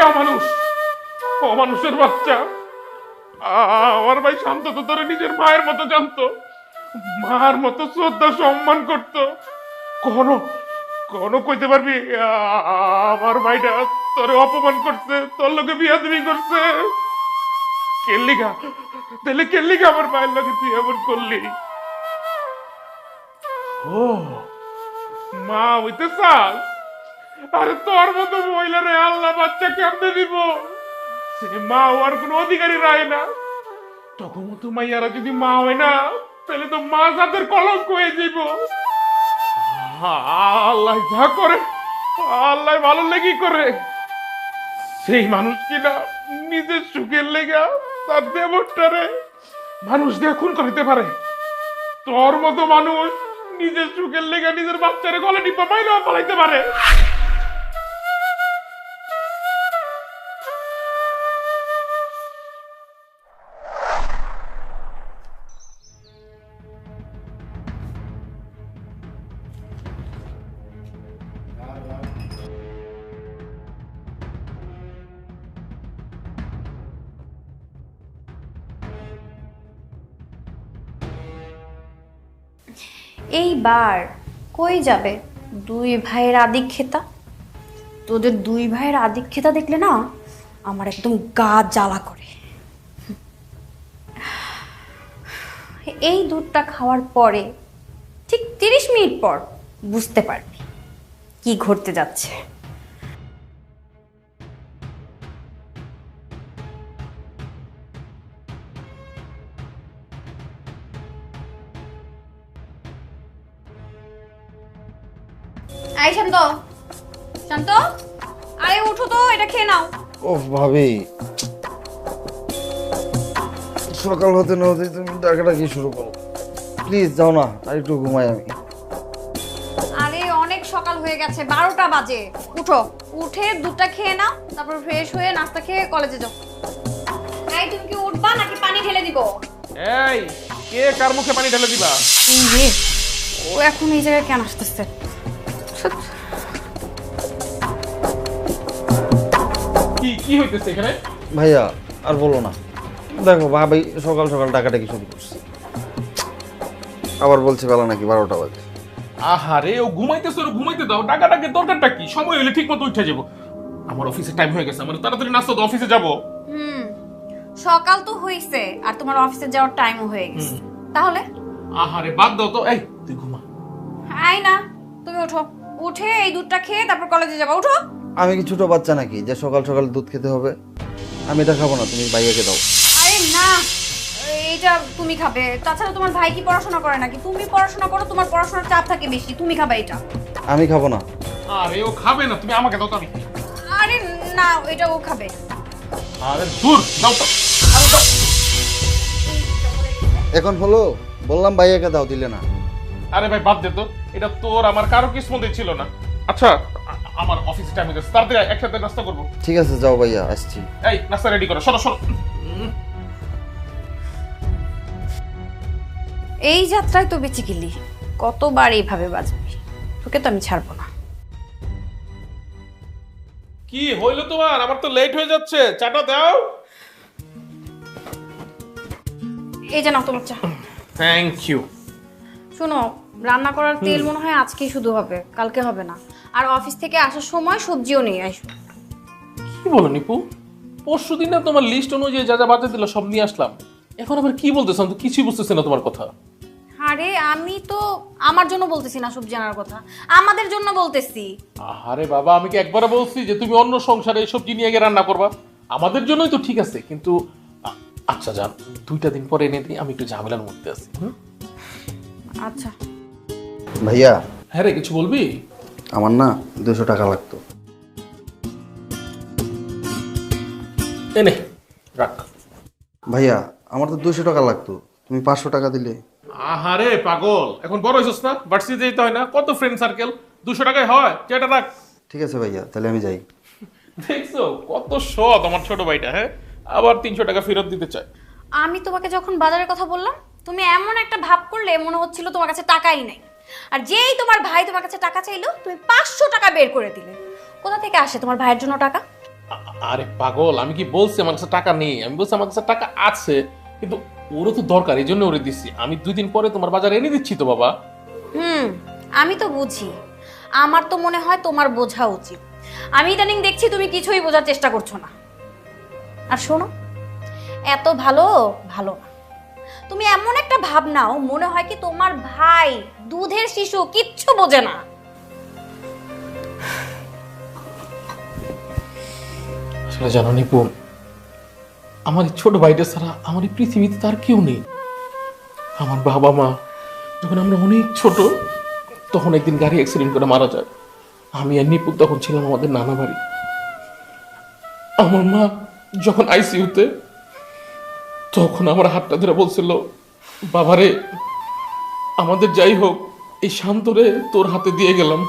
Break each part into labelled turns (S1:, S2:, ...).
S1: অমানুষ, অমানুষের বাচ্চা। আমার ভাই শান্ত তো তোরে নিজের মায়ের মতো জানতো, মার মতো শ্রদ্ধা সম্মান করতো। কখনো কখনো কইতে পারবি আমার ভাইটা তোরে অপমান করছে, তোর লোকে বিয়াদবি করছে? কেল্লিগা, তাহলে কেল্লিগা আমার মায়ের লোকে তুই এমন করলি? ও মা হইতে চাস? আরে তোর মতো মহিলারে আল্লাহ বাচ্চা কেমনে দিব? সে মা হওয়ার কোনো অধিকারী রায় না। তখন মতো মাইয়ারা যদি মা হয় না, তাহলে তো মা জাতের কলঙ্ক হয়ে যাইব। আল্লাহ যা করে, আল্লাহ ভালো লেগে করে। সেই মানুষ কিনা নিজের সুখের লেগা তার দেবরটারে মানুষ দিয়ে খুন করিতে পারে? তোর মতো মানুষ নিজের সুখের লেগা নিজের বাচ্চারে গলে টিপা মাইলেও পালাইতে পারে?
S2: এইবার কই যাবে দুই ভাইয়ের আদিক্ষেতা? তোদের দুই ভাইয়ের আদিক্ষেতা দেখলে না আমার একদম গা জ্বালা করে। এই দুধটা খাওয়ার পরে ঠিক 30 মিনিট পর বুঝতে পারবি কি ঘটতে যাচ্ছে। আই শান্ত, শান্ত, আরে উঠো তো, এটা খেয়ে নাও।
S3: ওহ ভাবি, সকাল হতে না হতে তুমি ডাকাডাকি শুরু করো। প্লিজ যাও না, আর একটু ঘুমাই আমি।
S2: আরে অনেক সকাল হয়ে গেছে, 12টা বাজে। উঠো, উঠে দুধটা খেয়ে নাও, তারপর ফ্রেশ হয়ে নাস্তা খেয়ে কলেজে যাও। এই তুমি কি উঠবা নাকি পানি ঢেলে দিব?
S1: এই কে কার মুখে পানি ঢেলে দিবা?
S2: এই রে, ও এখন এই জায়গায় কেন আসতেছে?
S1: কি কি হইতেছে এখানে?
S3: ভাইয়া আর বলো না, দেখো ভাবি সকাল সকাল ডাকাডাকি শুরু করছে, আবার বলছে বেলা নাকি 12টা বাজে।
S1: আহারে ও ঘুমাইতেছে, ওর ঘুমাইতে দাও। ডাকাডাকির দরকারটা কি? সময় হলে ঠিক মতো উঠে যাবো। আমার অফিসের টাইম হয়ে গেছে, আমার তাড়াতাড়ি নাস্তা তো, অফিসে যাবো।
S2: সকাল তো হইছে আর তোমার অফিসে যাওয়ার টাইমও হয়ে গেছে। তাহলে
S1: আহারে বাদ দাও তো, এই তুই ঘুমা।
S2: আই না, তুমি ওঠো, উঠে এই দুধটা খেয়ে তারপর কলেজে যাবা। উঠো।
S3: আমি কি ছোট বাচ্চা নাকি যে সকাল সকাল দুধ খেতে হবে? আমি এটা খাবো না, তুমি ভাইয়াকে দাও।
S2: আরে না, এইটা তুমি খাবে। তাছাড়া তোমার ভাই কি পড়াশোনা করে নাকি? তুমি পড়াশোনা করো, তোমার পড়াশোনার চাপ থাকে বেশি, তুমি খাবে এটা।
S3: আমি খাবো না।
S1: আরে ও খাবে না, তুমি আমাকে দাও তো, আমি খাই।
S2: আরে না, এটা ও খাবে।
S1: আরে দূর দাও তো। আরে দাও।
S3: এখন হলো, বললাম ভাইয়াকে দাও, দিলে না।
S1: আরে ভাই বাদ দে তো, এটা তোর আমার কারো কিসমতে ছিল না। আচ্ছা আমার অফিসে টাইম হয়ে গেছে, তাড়াতাড়ি একসাথে নাস্তা করবো।
S3: ঠিক আছে যাও ভাইয়া, আসছি।
S1: এই নাস্তা রেডি করো, সরো সরো।
S2: এই যাত্রায় তো বেঁচে গেলি, কতবার এইভাবে বাজবি? তোকে তো আমি ছাড়বো না।
S1: কি হইলো তোমার? আমার তো লেট হয়ে যাচ্ছে, চাটা দাও।
S2: এই যে নাও তোমার চা।
S1: Thank you.
S2: শোনো, রান্না করার তেল মনে হয় আজকেই শুধু হবে, কালকে হবে না। আর অফিস থেকে আসার সময় সবজিও নিয়ে আসো।
S1: কি বলো নিপু? পরশু দিন না তোমার লিস্ট অনুযায়ী যা যা বাজে দিল সব নিয়ে আসলাম, এখন আবার কি বলতেছ? আমি তো কিছুই বুঝতেছি না তোমার কথা।
S2: আরে আমি তো আমার জন্য বলতেছি না সবজি আনার কথা, আমাদের জন্য বলতেছি।
S1: আরে বাবা, আমি কি একবারে বলছি যে তুমি অন্য সংসারে এই সবজি নিয়ে গিয়ে রান্না করবা? আমাদের জন্যই তো ঠিক আছে, কিন্তু আচ্ছা যান, 2টা দিন পরে এনে দিই, আমি একটু ঝামেলার মধ্যে আছি।
S2: আচ্ছা
S3: ভাইয়া,
S1: হ্যাঁ রে, কিছু বলবি?
S3: আমার না 200 টাকা লাগতো।
S1: এনে রাখ।
S3: ভাইয়া আমার তো 200 টাকা লাগতো, তুমি 500 টাকা দিলে।
S1: আহারে পাগল, এখন বড় হয়েছিস না, ভার্সিটিতে যেতে হয় না? কত ফ্রেন্ড সার্কেল, 200 টাকায় হয়? যেটা রাখ।
S3: ঠিক আছে ভাইয়া, তাহলে আমি যাই।
S1: দেখছো কত সৎ আমার ছোট ভাইটা, হ্যাঁ? আবার 300 টাকা ফেরত দিতে চায়।
S2: আমি তোমাকে যখন বাজারের কথা বললাম, তুমি এমন একটা ভাব করলে মনে হচ্ছিল তোমার কাছে টাকাই নাই। আর যেই তোমার ভাই তোমার কাছে টাকা চাইলো, তুমি 500 টাকা বের করে দিলে। কোথা থেকে আসে তোমার ভাইয়ের জন্য টাকা?
S4: আরে পাগল, আমি কি বলছি আমার কাছে টাকা নেই? আমি বলছি আমার কাছে টাকা আছে, কিন্তু ওরও তো দরকার, এই জন্য ওরে দিচ্ছি। আমি 2 দিন পরে তোমার বাজারে এনে দিচ্ছি তো বাবা।
S2: আমি তো বুঝি, আমার তো মনে হয় তোমার বোঝা উচিত। আমি ইদানিং দেখছি তুমি কিছুই বোঝার চেষ্টা করছো না। আর শোনো, এত ভালো ভালো না। তুমি এমন একটা ভাব নাও, মনে হয় কি তোমার ভাই দুধের শিশু, কিচ্ছু বোঝে না।
S4: আসলে জানো নিপু, আমার এই ছোট ভাইটা ছাড়া আমার এই পৃথিবীতে তার কেউ নেই। আমার বাবা মা যখন আমরা অনেক ছোট, তখন একদিন গাড়ি অ্যাক্সিডেন্ট করে মারা যায়। আমি আর নিপু তখন ছিলাম আমাদের নানা বাড়ি। আমার মা যখন আইসিইউতে, তখন আমার হাতটা ধরে বলছিল, বাবারে আমাদের যাই হোক, এই শান্তরে তোর হাতে দিয়ে গেলাম,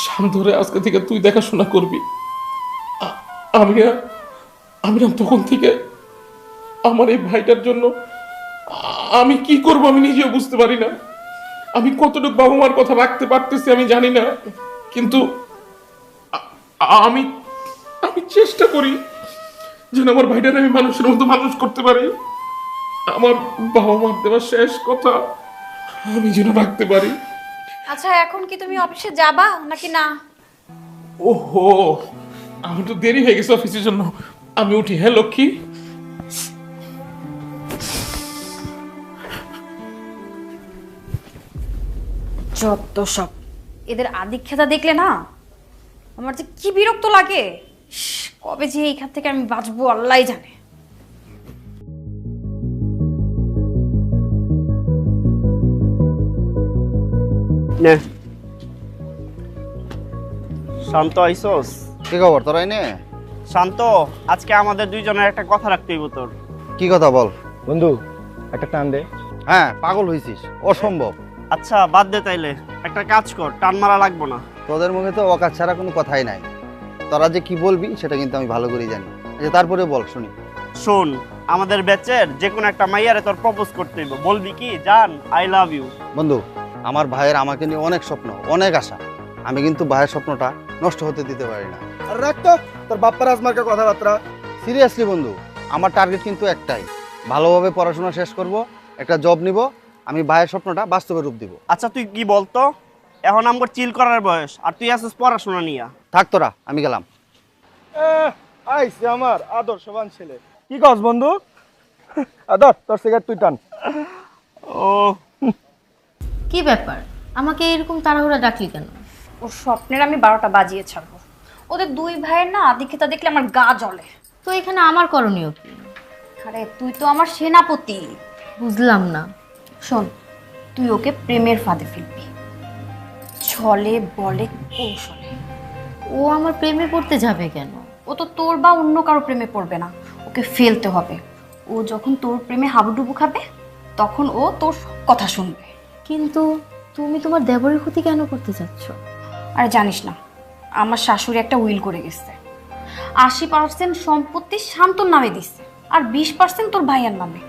S4: শান্তরে আজকে থেকে তুই দেখাশোনা করবি। আমি না তখন থেকে আমার এই ভাইটার জন্য আমি কি করব আমি নিজেও বুঝতে পারি না। আমি কতটুকু বাবা মার কথা রাখতে পারতেছি আমি জানি না, কিন্তু আমি আমি চেষ্টা করি যেন আমার ভাইটার আমি মানুষের মতো মানুষ করতে পারি। আমার বাবা মার দেওয়া শেষ কথা আমি যেন রাখতে পারি।
S2: আচ্ছা, এখন কি তুমি অফিসে যাবা নাকি না?
S4: ওহো, আমার তো দেরি হয়ে গেছে অফিসের জন্য, আমি উঠি। হ্যাঁ লক্ষ্মী।
S2: যত সব এদের আদিক্ষেতা দেখলে না আমার যে কি বিরক্ত লাগে। ইস, কবে যে এইখান থেকে আমি বাঁচবো আল্লাহই জানে।
S5: নে শান্ত আইসোস।
S3: কি খবর তোরাই নে?
S5: শান্ত, আজকে আমাদের দুইজনের একটা কথা রাখতে হইব তোর।
S3: কি কথা বল
S6: বন্ধু, একটা টান দে।
S3: হ্যাঁ, পাগল হয়েছিস, অসম্ভব।
S5: আচ্ছা বাদ দে, তাইলে একটা কাজ কর, টান মারা লাগবো না।
S3: তোদের মুখে তো অকাজ ছাড়া কোনো কথাই নাই। তোরা যে কি বলবি সেটা কিন্তু আমি ভালো করেই জানি। আচ্ছা তারপরে বল শুনি।
S5: শোন, আমাদের ব্যাচের যে কোনো একটা মাইয়ারে তোর প্রপোজ করতে হইব। বলবি কি, জান আই লাভ ইউ।
S3: বন্ধু, আমার ভাইয়ের আমাকে নিয়ে অনেক স্বপ্ন, অনেক আশা। আমি কিন্তু ভাইয়ের স্বপ্নটা নষ্ট হতে দিতে পারি না।
S6: আর রাখ তো তোর বাপ্পার আজমার্কা কথাবার্তা।
S3: সিরিয়াসলি বন্ধু, আমার টার্গেট কিন্তু একটাই, ভালোভাবে পড়াশোনা শেষ করব, একটা জব নিব, আমি ভাইয়ের স্বপ্নটা বাস্তবে রূপ দিব।
S5: আচ্ছা তুই কি বলতো, এখন আমার চিল করার বয়স, আর তুই আসিস পড়াশোনা নিয়া।
S3: থাক তোরা, আমি গেলাম।
S6: আইসে আমার আদর্শবান ছেলে। কি কস বন্ধু? আদর তোর সিগারেট তুই টান।
S5: ও
S7: কি ব্যাপার, আমাকে এরকম তাড়াহুড়া ডাকলি কেন?
S2: ওর স্বপ্নের আমি 12টা বাজিয়ে ছাড়বো। ওদের দুই ভাইয়ের না আদিক্ষেতা দেখলে আমার গা জ্বলে।
S7: তো এখানে আমার করণীয় কি?
S2: আরে তুই তো আমার সেনাপতি।
S7: বুঝলাম না।
S2: শোন, তুই ওকে প্রেমের ফাঁদে ফেলবি, ছলে বলে কৌশলে।
S7: ও আমার প্রেমে পড়তে যাবে কেন?
S2: ও তো তোর বা অন্য কারো প্রেমে পড়বে না, ওকে ফেলতে হবে। ও যখন তোর প্রেমে হাবুডুবু খাবে, তখন ও তোর কথা শুনবে।
S7: কিন্তু তুমি তোমার দেবরের ক্ষতি কেন করতে চাচ্ছ?
S2: আরে জানিস না, আমার শাশুড়ি একটা উইল করে গেছে। 80% সম্পত্তি শান্তর নামে দিচ্ছে, আর 20% তোর ভাইয়ের নামে।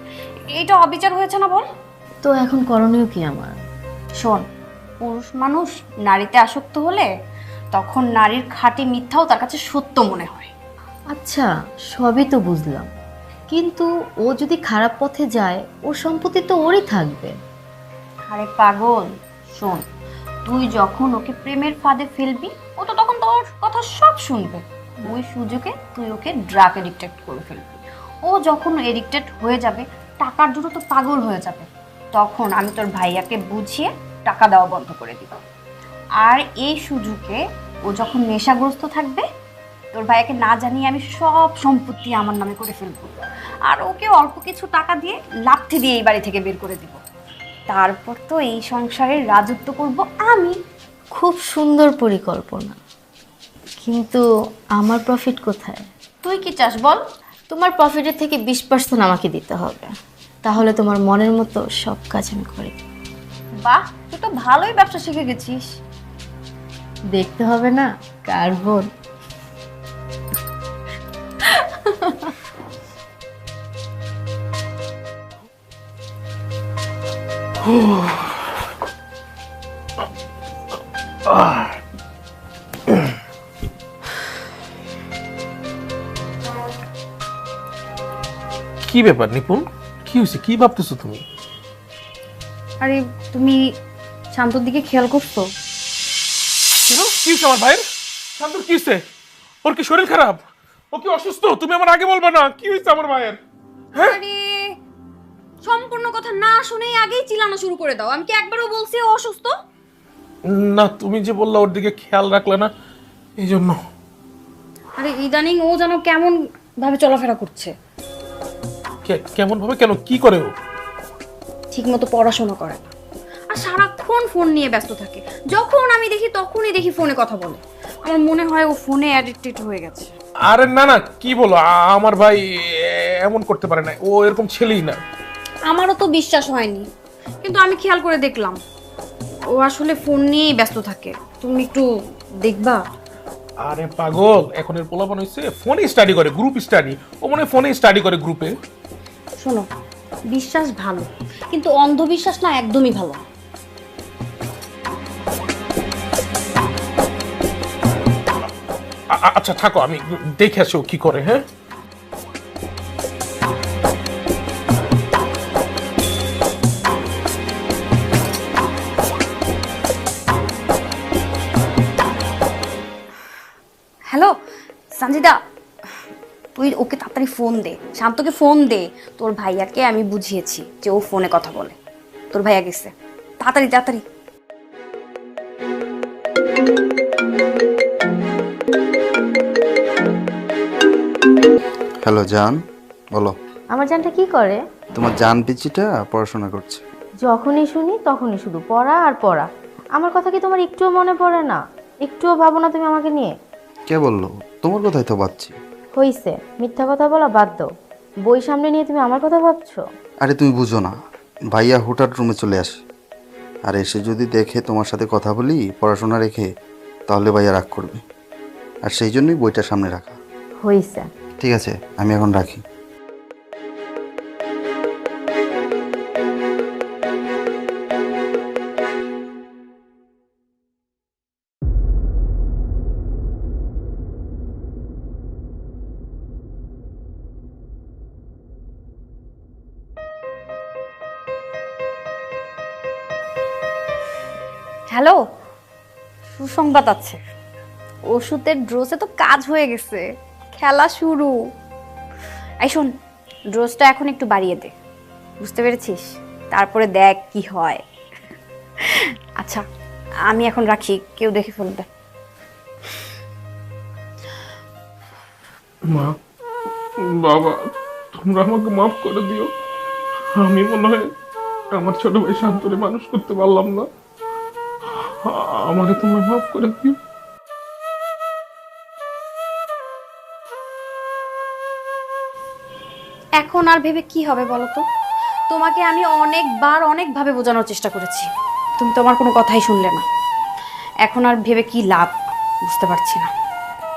S2: এইটা অবিচার হয়েছে না বল?
S7: তো এখন করণীয় কি আমার?
S2: শোন, পুরুষ মানুষ নারীতে আসক্ত হলে তখন নারীর খাঁটি মিথ্যাও তার কাছে সত্য মনে হয়।
S7: আচ্ছা সবই তো বুঝলাম, কিন্তু ও যদি খারাপ পথে যায়, ওর সম্পত্তি তো ওরই থাকবে।
S2: আরে পাগল, শোন, তুই যখন ওকে প্রেমের ফাঁদে ফেলবি, ও তো তখন তোর কথা সব শুনবে। ওই সুযোগে তুই ওকে ড্রাগ এডিক্টেড করে ফেলবি। ও যখন এডিক্টেড হয়ে যাবে, টাকার জন্য তো পাগল হয়ে যাবে, তখন আমি তোর ভাইয়াকে বুঝিয়ে টাকা দেওয়া বন্ধ করে দিব। আর এই সুযোগে ও যখন নেশাগ্রস্ত থাকবে, তোর ভাইয়াকে না জানিয়ে আমি সব সম্পত্তি আমার নামে করে ফেলবো, আর ওকে অল্প কিছু টাকা দিয়ে লাথি দিয়ে এই বাড়ি থেকে বের করে দিব। তারপর তো এই সংসারের রাজত্ব করব আমি।
S7: খুব সুন্দর পরিকল্পনা, কিন্তু আমার প্রফিট কোথায়?
S2: তুই কি চাস বল?
S7: তোমার প্রফিটের থেকে 20% আমাকে দিতে হবে, তাহলে তোমার মনের মতো সব কাজ আমি করে দেব।
S2: বাহ, তুই তো ভালোই ব্যবসা শিখে গেছিস।
S7: দেখতে হবে না কার বোন।
S4: কি ব্যাপার নিপুণ, কি হয়েছে, কি ভাবতেছো তুমি?
S2: আরে তুমি শান্তর দিকে খেয়াল করছো?
S4: কেন, কি হয়েছে আমার ভাইয়ের? শান্তর কি হয়েছে? ওর কি শরীর খারাপ? ও কি অসুস্থ? তুমি আমার আগে বলবা না? কি হয়েছে আমার ভাইয়ের? হ্যাঁ,
S2: আরে সম্পূর্ণ কথা না শুনেই আগেই চিল্লানো শুরু করে দাও। আমি কি একবারও বলছি ও অসুস্থ?
S4: না, তুমি যে বললা ওর দিকে খেয়াল রাখলে না, এই জন্য।
S2: আরে ইদানিং ও যেন কেমন ভাবে চলাফেরা করছে,
S4: কেমন ভাবে? কেন, কি করে ও?
S2: ঠিক মতো পড়াশোনা করে না, আর সারাক্ষণ ফোন নিয়ে ব্যস্ত থাকে। যখন আমি দেখি তখনই দেখি ফোনে কথা বলে। আমার মনে হয় ও ফোনে অ্যাডিক্টেড হয়ে গেছে।
S4: আরে না না, কি বলো, আমার ভাই এমন করতে পারে না, ও এরকম ছেলেই না।
S2: আমারও তো বিশ্বাস হয়নি, কিন্তু আমি খেয়াল করে দেখলাম ও আসলে ফোন নিয়েই ব্যস্ত থাকে। তুমি একটু দেখবা?
S4: আরে পাগল, এখন এর পোলাপান হইছে ফোনে স্টাডি করে, গ্রুপ স্টাডি। ও মনে হয় ফোনে স্টাডি করে গ্রুপে।
S2: শোনো, বিশ্বাস ভালো, কিন্তু অন্ধবিশ্বাস না একদমই ভালো না।
S4: আচ্ছা থাকো, আমি দেখে আসি ও কি করে। হ্যাঁ,
S2: হ্যালো সঞ্জিদা, তুই ওকে তাড়াতাড়ি ফোন দে, শান্তকে ফোন দে। তোর ভাইয়াকে আমি বুঝিয়েছি যে ও ফোনে কথা বলে। তোর ভাইয়া গেছে, তাড়াতাড়ি তাড়াতাড়ি।
S3: হ্যালো জান, বলো।
S7: আমার জানটা কি করে?
S3: তোমার জান পিচিটা পড়াশোনা করছে।
S7: যখনই শুনি তখনই শুধু পড়া আর পড়া। আমার কথা কি তোমার একটুও মনে পড়ে না? একটুও ভাবো না তুমি আমাকে নিয়ে?
S3: কে বললো? তোমার কথাই তো ভাবছি।
S7: হইছে, মিথ্যা কথা বলা বাদ দাও। বই সামনে নিয়ে তুমি আমার কথা ভাবছো?
S3: আরে তুমি বুঝো না, ভাইয়া হুটার রুমে চলে আসে, আর এসে যদি দেখে তোমার সাথে কথা বলি পড়াশোনা রেখে, তাহলে ভাইয়া রাগ করবে। আর সেই জন্যই বইটা সামনে রাখা।
S7: হইছে।
S3: ঠিক আছে, আমি এখন রাখি।
S2: হ্যালো, সুসংবাদ আছে। ওষুধের ড্রোজে তো কাজ হয়ে গেছে, খেলা শুরু। এই শোন, ড্রোজটা এখন একটু বাড়িয়ে দে, বুঝতে পেরেছিস? তারপরে দেখ কি হয়। আচ্ছা, আমি এখন রাখি, কেউ দেখে ফেলবে।
S1: মা, বাবা, তোমরা আমাকে মাফ করে দিও। আমি মনে হয় আমার ছোট ভাই শান্তরে মানুষ করতে পারলাম না। আমাকে তোমরা মাফ করে দিও।
S2: এখন আর ভেবে কি হবে বলো তো? তোমাকে আমি অনেকবার অনেকভাবে বোঝানোর চেষ্টা করেছি, তুমি তোমার কোনো কথাই শুনলে না। এখন আর ভেবে কি লাভ, বুঝতে পারছি না।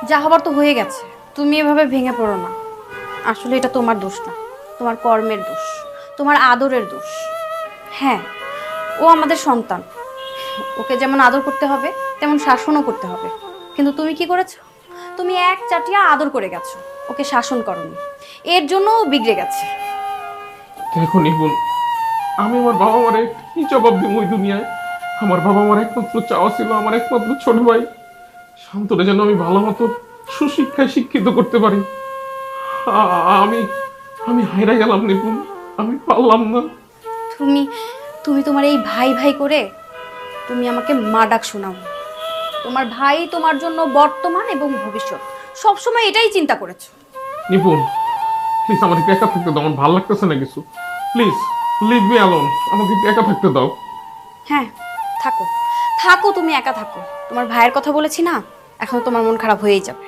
S2: যা হবার তো হয়ে গেছে, তুমি এভাবে ভেঙে পড়ো না। আসলে এটা তোমার দোষ না, তোমার কর্মের দোষ, তোমার আদরের দোষ। হ্যাঁ, ও আমাদের সন্তান, ওকে যেমন আদর করতে হবে তেমন শাসনও করতে হবে। কিন্তু তুমি কি করেছো? তুমি এক চাটিয়া আদর করে গেছো, ওকে শাসন করনি। এর জন্য ও বিগড়ে গেছে।
S1: দেখো নিপুণ, আমি আমার বাবা মারে কি জবাব দিব ওই দুনিয়ায়? আমার বাবা মার একমাত্র চাওয়া ছিল আমার একমাত্র ছোট ভাই শান্তরে যেন আমি ভালো মতো সুশিক্ষায় শিক্ষিত করতে পারি। আমি আমি হাইরা গেলাম নিপুণ, আমি পারলাম না।
S2: তুমি তুমি তোমার এই ভাই ভাই করে তুমি আমাকে মা ডাক শোনাও। তোমার ভাই তোমার জন্য বর্তমান এবং ভবিষ্যৎ সবসময় এটাই চিন্তা করেছো।
S1: নিপুণ, প্লিজ আমার একটু একা থাকতে দাও, আমার ভালো লাগতেছে না কিছু। প্লিজ লিভ মি অ্যালোন, আমাকে একটু একা থাকতে দাও।
S2: হ্যাঁ, থাকো থাকো, তুমি একা থাকো। তোমার ভাইয়ের কথা বলেছি না, এখন তোমার মন খারাপ হয়েই যাবে।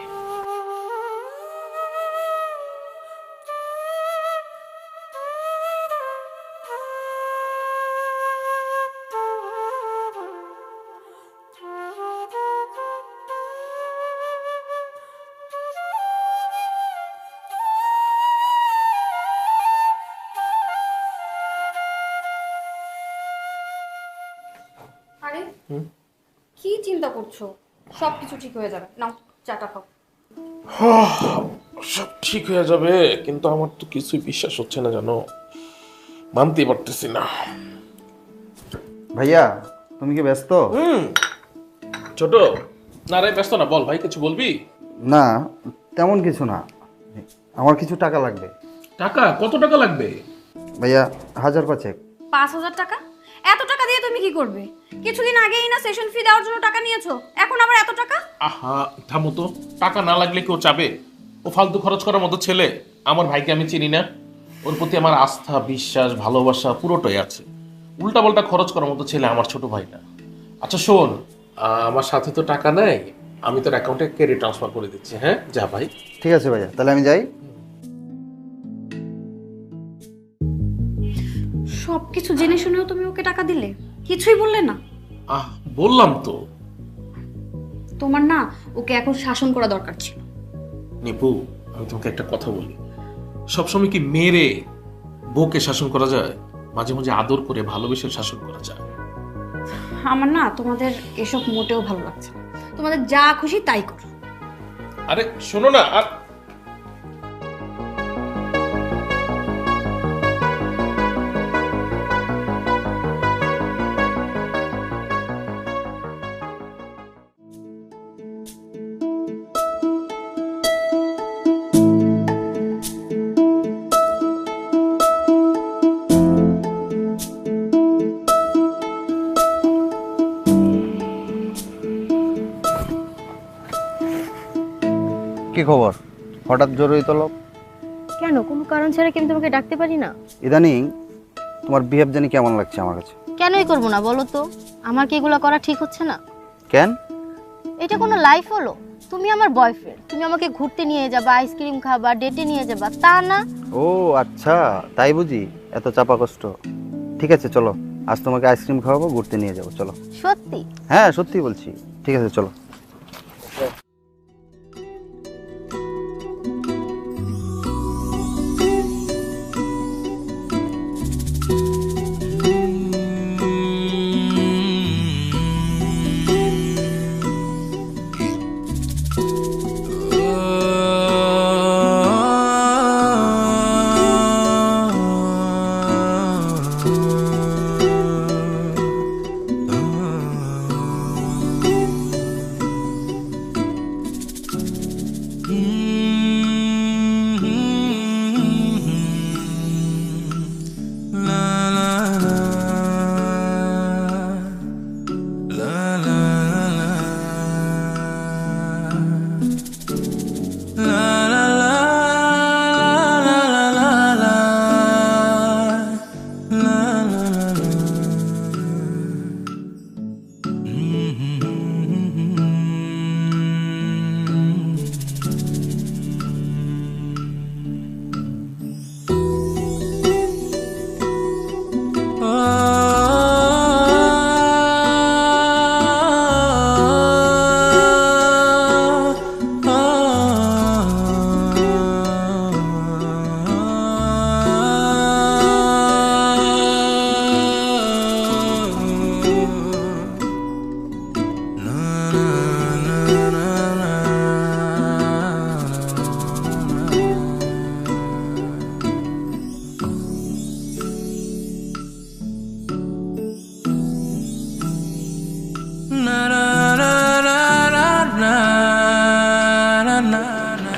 S2: আরে কি চিন্তা করছো? সবকিছু ঠিক হয়ে যাবে। নাও চাটা খাও।
S4: সব ঠিক হয়ে যাবে, কিন্তু আমার তো কিছুই বিশ্বাস হচ্ছে না, জানো, মানতেই পারতেছি না।
S3: ভাইয়া তুমি কি ব্যস্ত?
S4: ছোট, না রে ব্যস্ত না, বল ভাই, কিছু বলবি?
S3: না তেমন কিছু না, আমার কিছু টাকা লাগবে।
S4: টাকা? কত টাকা লাগবে?
S3: ভাইয়া 1000
S2: 5,000 টাকা? এত টাকা দিয়ে তুমি কি করবে? কিছুদিন আগেই না সেশন ফি দেওয়ার জন্য টাকা নিয়েছো, এখন আবার এত টাকা?
S4: আহা থামো তো, টাকা না লাগলে কেউ চাবে? ও ফালতু খরচ করার মতো ছেলে? আমার ভাইকে আমি চিনি না? ওর প্রতি আমার আস্থা, বিশ্বাস, ভালোবাসা পুরোটাই আছে। উল্টা পাল্টা খরচ করার মতো ছেলে আমার ছোট ভাই না। আচ্ছা শোন, আমার সাথে তো টাকা নেই, আমি তোর অ্যাকাউন্টে ক্রেডিট ট্রান্সফার করে দিচ্ছি। হ্যাঁ যা ভাই।
S3: ঠিক আছে ভাইয়া, তাহলে আমি যাই।
S2: সবকিছু জেনে শুনেও তুমি ওকে টাকা দিলে, কিছুই বললে না?
S4: বললাম তো।
S2: তোমার না ওকে এখন শাসন করা দরকার ছিল।
S4: নিপু, আমি তোমাকে একটা কথা বলি, সবসময় কি মেরে বউকে শাসন করা যায়? মাঝে মাঝে আদর করে ভালোবেসে শাসন করা যায়।
S2: আমার না তোমাদের এসব মোটেও ভালো লাগছে না, তোমাদের যা খুশি তাই করো।
S4: আরে শোনো না, আর
S3: কি খবর? হঠাৎ জরুরি তলব?
S7: কেন, কোনো কারণ ছাড়া কি আমি তোমাকে ডাকতে পারি না?
S3: ইদানিং তোমার বিহেভ জানি কেমন লাগছে আমার কাছে।
S7: কেনই করবো না বলো তো? আমার কি এগুলো করা ঠিক হচ্ছে না?
S3: কেন?
S7: এটা কোনো লাইফ হলো? তুমি আমার বয়ফ্রেন্ড, তুমি আমাকে ঘুরতে নিয়ে যাবা, আইসক্রিম খাবা, ডেটে নিয়ে যাবা, তা না।
S3: ও আচ্ছা, তাই বুঝি এত চাপা কষ্ট। ঠিক আছে চলো, আজ তোমাকে আইসক্রিম খাওয়াবো, ঘুরতে নিয়ে যাবো, চলো।
S7: সত্যি?
S3: হ্যাঁ সত্যি বলছি। ঠিক আছে চলো।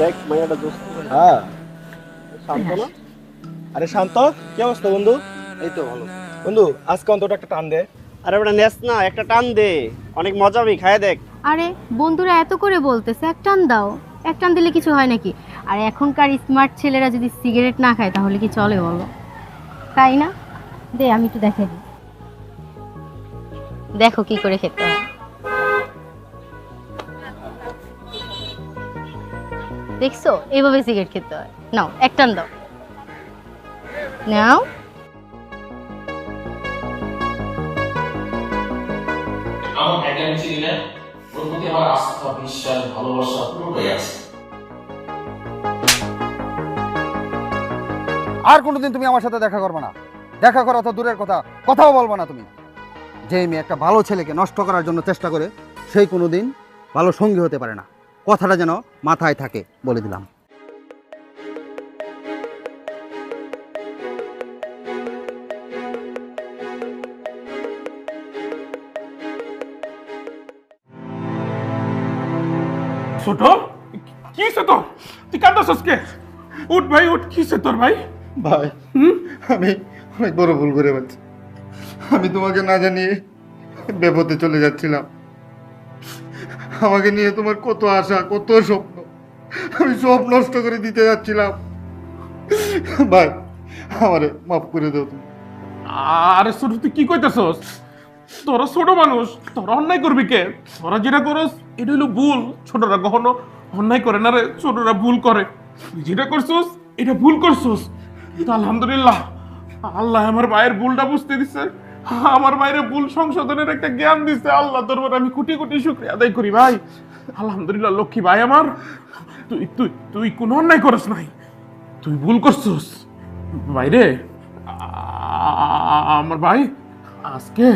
S6: দেখ মাইয়াটা দোস্ত। হ্যাঁ শান্ত না? আরে শান্ত, কি অবস্থা বন্ধু?
S3: এই তো ভালো।
S6: বন্ধু আজকে অন্তত একটা টান দে।
S5: আরে বেটা নেস না, একটা টান দে, অনেক মজা হবে, খায় দেখ।
S7: আরে বন্ধুরা এত করে বলতেছে, এক টান দাও। এক টান দিলে কিছু হয় নাকি? আর এখনকার স্মার্ট ছেলেরা যদি সিগারেট না খায় তাহলে কি চলে বলো? তাই না? দে আমি একটু দেখাই দিই, দেখো কি করে খেতে হয়। দেখছো, এইভাবে সিগারেট খেতে হয়। নাও এক টান দাও, নাও।
S4: আমার ভাইকে আমি চিনি না? ওর প্রতি আমার আস্থা, বিশ্বাস, ভালোবাসা পুরোটাই আছে।
S3: আর কোনোদিন তুমি আমার সাথে দেখা করবে না। দেখা করা তো দূরের কথা, কথাও বলবো না তুমি। যে মেয়ে একটা ভালো ছেলেকে নষ্ট করার জন্য চেষ্টা করে, সেই কোনোদিন ভালো সঙ্গী হতে পারে না। কথাটা যেন মাথায় থাকে, বলে দিলাম।
S1: ছোট কি হয়েছে তোর? তুই কাঁদছিস কে? উঠ ভাই উঠ, কি হয়েছে তোর ভাই?
S3: ভাই আমি অনেক বড় ভুল করে ফেলছি। আমি তোমাকে না জানিয়ে বিপদে চলে যাচ্ছিলাম। আমাকে নিয়ে তোমার কত আশা, কত স্বপ্ন, আমি সব নষ্ট করে দিতে যাচ্ছিলাম। ভাই আমারে মাফ করে দাও তুমি।
S1: আরে ছোট তুই কি কইতেছস? তোরা ছোট মানুষ, তোরা অন্যায় করবি কে? তোরা যেটা করস এটা হলো ভুল। ছোটরা কখনো অন্যায় করে না রে, ছোটরা ভুল করে। তুই যেটা করছস এটা ভুল করছস, কিন্তু আলহামদুলিল্লাহ আল্লাহ আমার ভাইয়ের ভুলটা বুঝতে দিছে, আমার ভাইয়ের ভুল সংশোধনের একটা জ্ঞান দিছে। আল্লাহ দরবার আমি কোটি কোটি শুকরিয়া আদায় করি ভাই। আলহামদুলিল্লাহ লক্ষ্মী ভাই আমার, তুই তুই তুই কোনো অন্যায় করস নাই, তুই ভুল করছস ভাইরে। আমার ভাই আজকে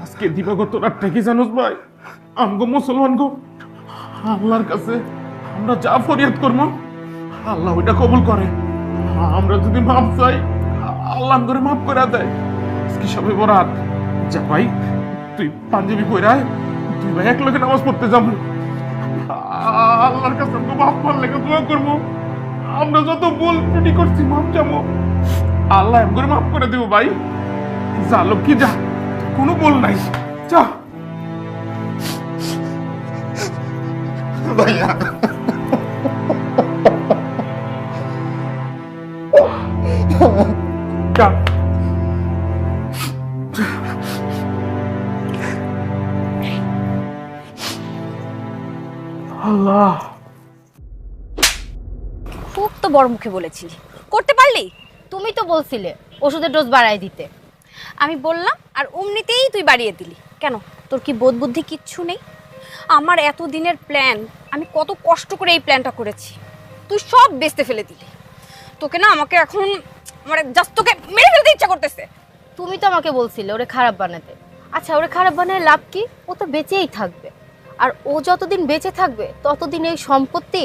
S1: আজকে দিবাগত রাতটা কি জানোস ভাই? আমগো মুসলমান গো আল্লাহর কাছে আমরা যা ফরিয়াদ করবো আল্লাহ ওইটা কবুল করে। আমরা যদি মাপ চাই আল্লাহ করে মাফ করে দেয়। আজকে সবে বরাত, যা ভাই তুই পাঞ্জাবি পইরায়, তুই ভাই এক লোকে নামাজ পড়তে যাবো। আল্লাহর কাছে আমগো মাফ পাওয়ার লেগে দোয়া করবো। আমরা যত ভুল ত্রুটি করছি মাপ চাবো, আল্লাহ এম করে মাফ করে দেবো ভাই। যা লক্ষ্মী যা, কোনো বল নাই, যা।
S3: ভাইয়া
S1: যা। আল্লাহ,
S2: খুব তো বড় মুখে বলেছিলি, করতে পারলি?
S7: তুমি তো বলছিলে ওষুধের ডোজ বাড়াই দিতে।
S2: আমি বললাম আর অমনিতেই তুই বাড়িয়ে দিলি কেন? তোর কি বোধ বুদ্ধি কিচ্ছু নেই? আমার এত দিনের প্ল্যান, আমি কত কষ্ট করে এই প্ল্যানটা করেছি, তুই সব বেচতে ফেলে দিলি। তোকে না আমাকে এখন মানে জাস্ট তোকে মেরে ফেলতে ইচ্ছা করতেছে।
S7: তুমি তো আমাকে বলছিলে ওরে খারাপ বানাতে। আচ্ছা ওরে খারাপ বানায় লাভ কি? ও তো বেঁচেই থাকবে, আর ও যতদিন বেঁচে থাকবে ততদিন এই সম্পত্তি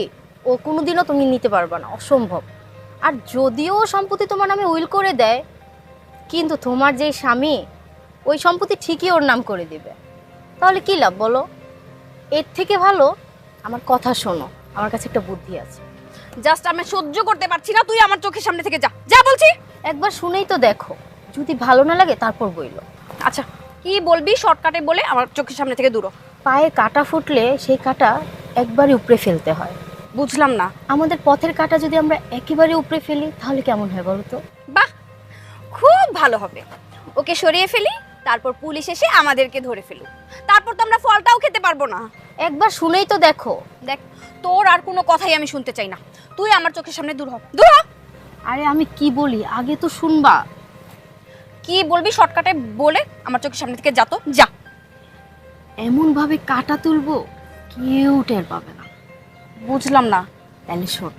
S7: ও কোনোদিনও তুমি নিতে পারবে না, অসম্ভব। আর যদিও ও সম্পত্তি তোমার নামে উইল করে দেয়, কিন্তু তোমার যে স্বামী ওই সম্পত্তি ঠিকই ওর নাম করে দিবে। তাহলে কি লাভ বলো? এর থেকে ভালো আমার কথা শোনো, আমার কাছে একটা বুদ্ধি আছে।
S2: জাস্ট আমি সহ্য করতে পারছি না, তুই আমার চোখের সামনে থেকে যা, যা বলছি।
S7: একবার শুনেই তো দেখো, যদি ভালো না লাগে তারপর বইলো।
S2: আচ্ছা কি বলবি শর্টকাটে বলে আমার চোখের সামনে থেকে দূর হ।
S7: পায়ে কাঁটা ফুটলে সেই কাঁটা একবারই উপড়ে ফেলতে হয়।
S2: বুঝলাম না।
S7: আমাদের পথের কাঁটা যদি আমরা একেবারে উপড়ে ফেলি তাহলে কেমন হয় বলো তো?
S2: বাহ, খুব ভালো হবে। ওকে সরিয়ে ফেলি, তারপর পুলিশ এসে আমাদেরকে ধরে ফেলুক, তারপর তো আমরা ফলটাও খেতে পারবো না।
S7: একবার শুনেই তো দেখো।
S2: দেখ, তোর আর কোনো কথাই আমি শুনতে চাই না, তুই আমার চোখের সামনে দূর হ, দূর হ।
S7: আরে আমি কি বলি আগে তো শুনবা।
S2: কি বলবি শর্টকাটে বলে আমার চোখের সামনে থেকে যা, তো যা।
S7: এমন ভাবে কাঁটা তুলবো কেউ টের পাবে না।
S2: বুঝলাম না।
S7: তাহলে শোন।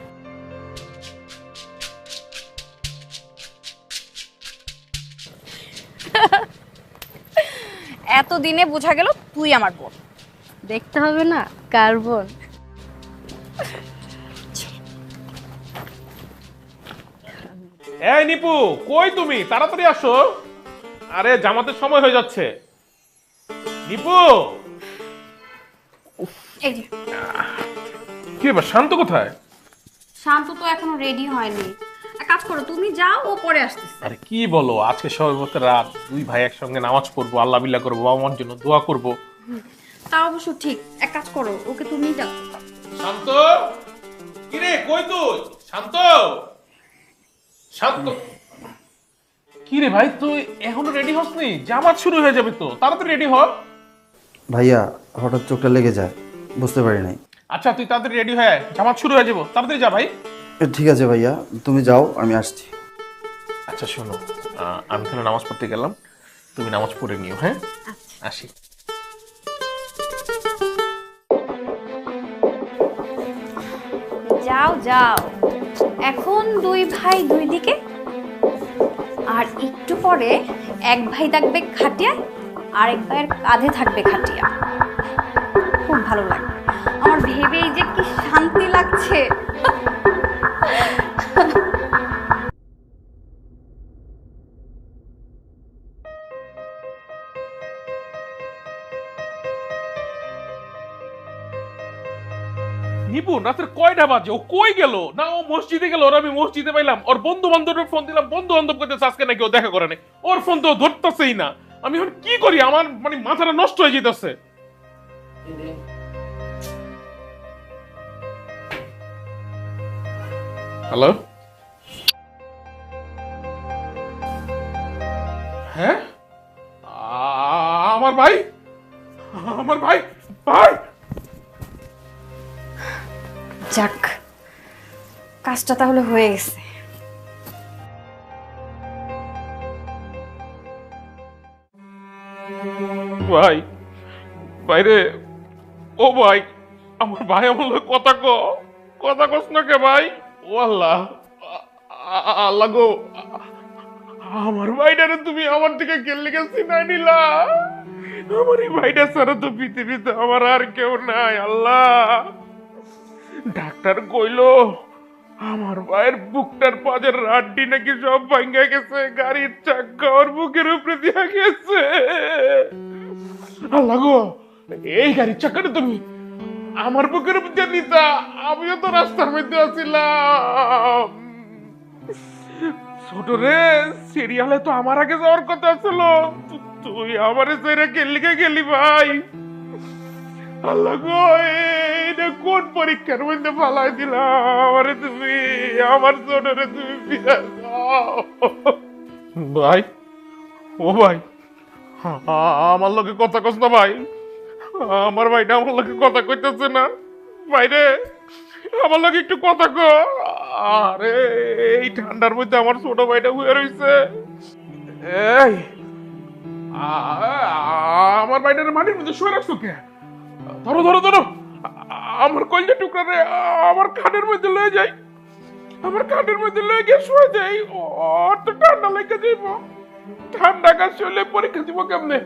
S2: এতদিনে বোঝা গেল তুই আমার বোন।
S7: দেখতে হবে না কার বোন।
S1: এই নিপু, কই তুমি? তাড়াতাড়ি আসো, আরে জামাতের সময় হয়ে যাচ্ছে। নিপু,
S2: এই যে
S1: কি ব্যাপার, শান্ত কোথায়?
S2: শান্ত তো এখনো রেডি হয়নি। এক কাজ করো, তুমি যাও, ও পরে আসতেছে।
S1: আরে কি বলো, আজকে সবেবতের রাত, দুই ভাই একসঙ্গে নামাজ পড়বো, আল্লাহ বিল্লাহ করবো, বাবা মার জন্য দোয়া করবো।
S2: তা অবশ্য ঠিক। এক কাজ করো, ওকে তুমিই ডাকো।
S1: শান্ত, কিরে কই তুই? শান্ত, শান্ত। কি রে ভাই, তুই এখনো রেডি হসনি? জামাত শুরু হয়ে যাবে তো, তাড়াতাড়ি রেডি হ।
S3: ভাইয়া হঠাৎ চোখটা লেগে যায়, বুঝতে পারি নাই।
S1: আচ্ছা তুই তাড়াতাড়ি রেডি হয়ে আয়, জামাত শুরু হয়ে যাবো, তাড়াতাড়ি যা ভাই।
S3: ঠিক আছে ভাইয়া, তুমি যাও, আমি আসছি।
S1: আচ্ছা শোনো, আমি তাহলে নামাজ পড়তে গেলাম, তুমি নামাজ পড়ে নিও। হ্যাঁ, আসি।
S2: যাও যাও, এখন দুই ভাই দুই দিকে, আর একটু পরে এক ভাই থাকবে খাটিয়ায়, আরেক ভাইয়ের কাঁধে থাকবে খাটিয়া। খুব ভালো লাগবে আমার ভেবেই যে কি শান্তি লাগছে।
S1: নিপুণ রাতের কয়টা বাজে? ও কই গেল? না ও মসজিদে গেল, ওর আমি মসজিদে পাইলাম। ওর বন্ধু বান্ধবের ফোন দিলাম, বন্ধু বান্ধব করতেছে আজকে নাকি ও দেখা করে নাই। ওর ফোন তো ধরতেছেই না। আমি এখন কি করি? আমার মানে মাথাটা নষ্ট হয়ে যেতেছে। হ্যালো, হ্যাঁ আমার ভাই, আমার ভাই, ভাই
S2: যাক, কাজটা তাহলে হয়ে গেছে।
S1: ভাই, বাইরে, ও ভাই, আমার ভাই আমার লগে কথা কথা কস না কে ভাই? ও আল্লাহ, আল্লাহ গো, আমার ভাইটারে তুমি আমার থেকে গেলে গেছি না নিলা। আমার এই ভাইটা ছাড়া তো পৃথিবীতে আমার আর কেউ নাই। আল্লাহ, ডাক্তার কইলো আমার ভাইয়ের বুকটার পাজের রাড্ডি নাকি সব ভাঙ্গা গেছে, গাড়ির চাকা ওর বুকের উপরে দিয়া গেছে। আল্লাহ গো, এই গাড়ির চাকাটা তুমি আমার বুকের উপর দিয়ে নিতা, আমিও তো রাস্তার মধ্যে আছিলাম। ছোট রে, সিরিয়ালে তো আমার আগে যাওয়ার কথা ছিল, তুই আমারে ছেড়ে গেলি গেলি ভাই। আল্লাহ গো, এইটা কোন পরীক্ষার মধ্যে ফালাই দিলাম আমারে তুমি, আমার ছোট রে তুমি ফিরে যাও। ভাই, ও ভাই, আমার লোকে কথা কস না ভাই। আমার ভাইটা আমার লোকে কথা কইতেছে না। ভাইরে, আমার লোকে একটু কথা ক। আরে এই ঠান্ডার মধ্যে আমার ছোট ভাইটা হয়ে রইছে। এই আমার ভাইটার মাটির মধ্যে শুয়ে রাখছো কে? ধরো ধরো ধরো, আমার কলজা টুকরা রে আমার খাটের মধ্যে লয়ে যাই, আমার খাটের মধ্যে লয়ে গিয়ে শুয়ে যাই। ও তো ঠান্ডা লেগে যাইব, ঠান্ডা কাজ চলে পরীক্ষা দিব কেমনে?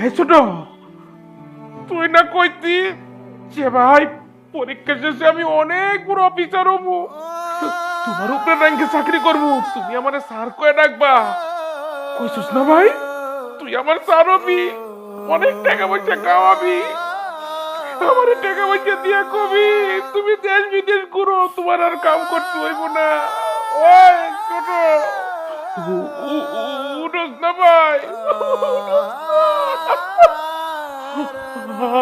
S1: এই ছোট, তুই না কইতি যে ভাই পরীক্ষা শেষে আমি অনেক বড় অফিসার হবো, তোমার উপরে র্যাঙ্কে চাকরি করবো, তুমি আমারে স্যার কয়ে ডাকবা। কইছিস না ভাই, তুই আমার স্যার হবি, অনেক টাকা পয়সা খাওয়াবি, আমার টাকা পয়সা দিয়া কবি তুমি দেশ বিদেশ ঘুরো, তোমার আর কাম করতে হইব না। ওই ছোট, উঠোস না ভাই,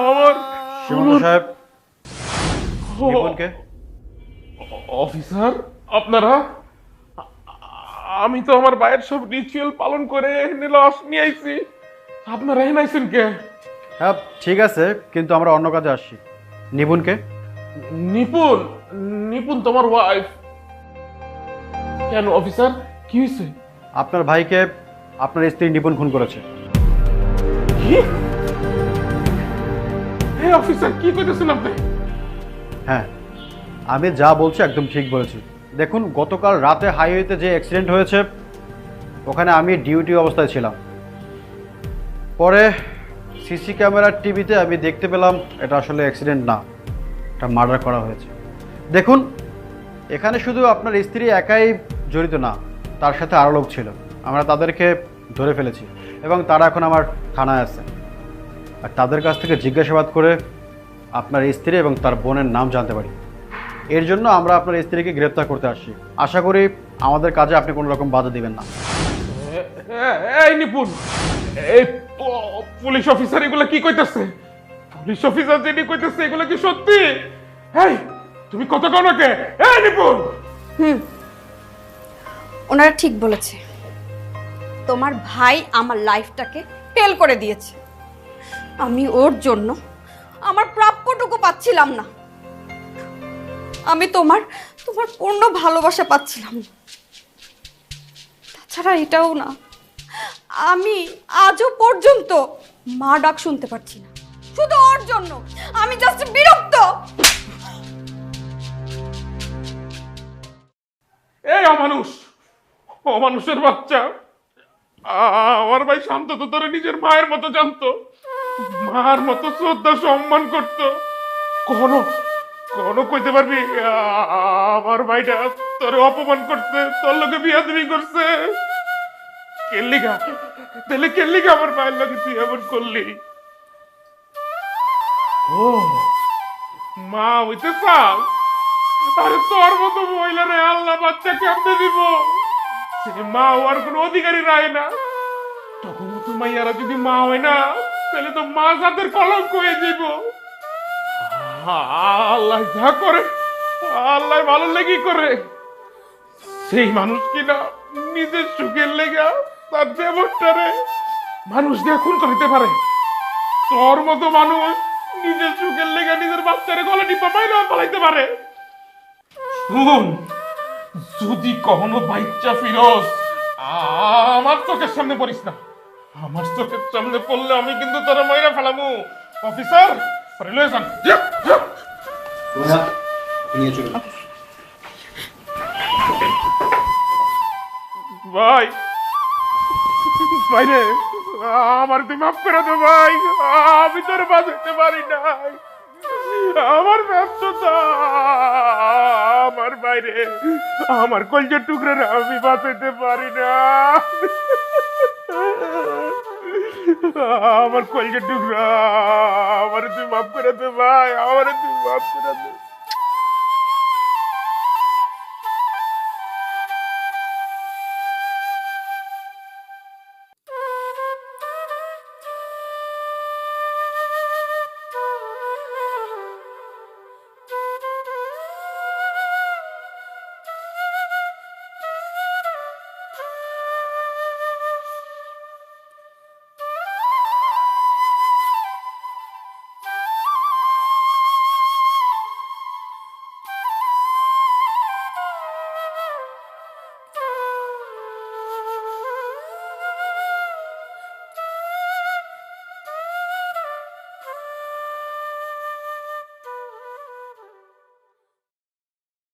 S1: আমার
S8: সীমান্ত সাহেব, নিপুণকে
S1: অফিসার আপনারা, আমি তো আমার ভাইয়ের সব রিচুয়াল পালন করে নিয়ে আইছি, আপনারা এখানে আইছেন কে?
S8: হ্যাঁ ঠিক আছে, কিন্তু আমরা অন্য কাজে আসছি। নিপুণকে
S1: নিপুণ, নিপুণ তোমার ওয়াইফ? কেন অফিসার, কি হয়েছে?
S8: আপনার ভাইকে আপনার স্ত্রী নিপুণ খুন করেছে।
S1: কি? হে অফিসার, কি কইতেছেন আপনি?
S8: হ্যাঁ, আমি যা বলছি একদম ঠিক বলেছি। দেখুন, গতকাল রাতে হাইওয়েতে যে অ্যাক্সিডেন্ট হয়েছে ওখানে আমি ডিউটি অবস্থায় ছিলাম। পরে সিসি ক্যামেরার টিভিতে আমি দেখতে পেলাম এটা আসলে অ্যাক্সিডেন্ট না, এটা মার্ডার করা হয়েছে। দেখুন, এখানে শুধু আপনার স্ত্রী একাই জড়িত না, তার সাথে আরও লোক ছিল। আমরা তাদেরকে ধরে ফেলেছি এবং তারা এখন আমার থানায় আছে। আর তাদের কাছ থেকে জিজ্ঞাসাবাদ করে আপনার স্ত্রী এবং তার বোনের নাম জানতে পারি। এর জন্য আমরা আপনার স্ত্রীকে গ্রেপ্তার করতে আসছি। আশা করি আমাদের কাজে আপনি কোনো রকম বাধা দিবেন না।
S1: এই নিপুণ, এই পুলিশ অফিসার এগুলা কি কইতেছে? পুলিশ অফিসার যেটি কইতেছে এগুলা কি সত্যি? এই তুমি কত কও না কে? এই নিপুণ,
S2: ওনারা ঠিক বলেছে, তোমার ভাই আমার লাইফটাকে ফেল করে দিয়েছে। আমি ওর জন্য আমার প্রাপ্যটুকু পাচ্ছিলাম না, আমি তোমার তোমার পূর্ণ ভালোবাসা পাচ্ছিলাম না। তাছাড়া এটাও না, আমি আজও পর্যন্ত মা ডাক শুনতে পাচ্ছি না, শুধু ওর জন্য। আমি জাস্ট বিরক্ত।
S1: এই অমানুষ, অমানুষের বাচ্চা, আমার ভাই শান্ত তো তোরে নিজের মায়ের মতো জানতো, মার মতো শ্রদ্ধা সম্মান করতো। কখনো কখনো কইতে পারবি আমার ভাইটা তোরে অপমান করছে, তোর লোকে বিয়াদবি করছে? কেল্লিগা, তাহলে কেল্লিগা আমার ভাইয়ের লোকে তুই এমন করলি? ও মা হইতে চাও? আরে তোর মতো মহিলারে আল্লাহ বাচ্চা কেমনে দিব? সে মা হওয়ার কোনো অধিকারী রায় না। তখন তো মাইয়ারা যদি মা হয় না, তাহলে তো মা জাতের কলঙ্ক হয়ে যাব। আল্লাহ যা করে, আল্লাহ ভালো লেগে করে। সেই মানুষ কিনা নিজের সুখের লেগা তার দেবরটারে মানুষ দিয়ে খুন করতে পারে। তোর মতো মানুষ নিজের সুখের লেগা নিজের বাচ্চারে গলা টিপা মাইরা পালাইতে পারে। শুন, যদি কখনো বাচ্চা ফিরোজ আমার চোখের সামনে পড়িস না। আমার চোখের সামনে পড়লে আমি কিন্তু তোরা মাইরা ফেলামু। অফিসার লয়ে যান। ভাই ভাই রে, আমার তুই মাফ করে দে ভাই। আমি তোর বাঁচাতে পারি নাই, আমার ব্যস্ততা। আমার বাইরে আমার কলজের টুকরা আমি বাঁচাতে পারি না। আমার কলজের টুকরা, আমার তুই মাফ করে দে ভাই, আমার তুই মাফ করে দে।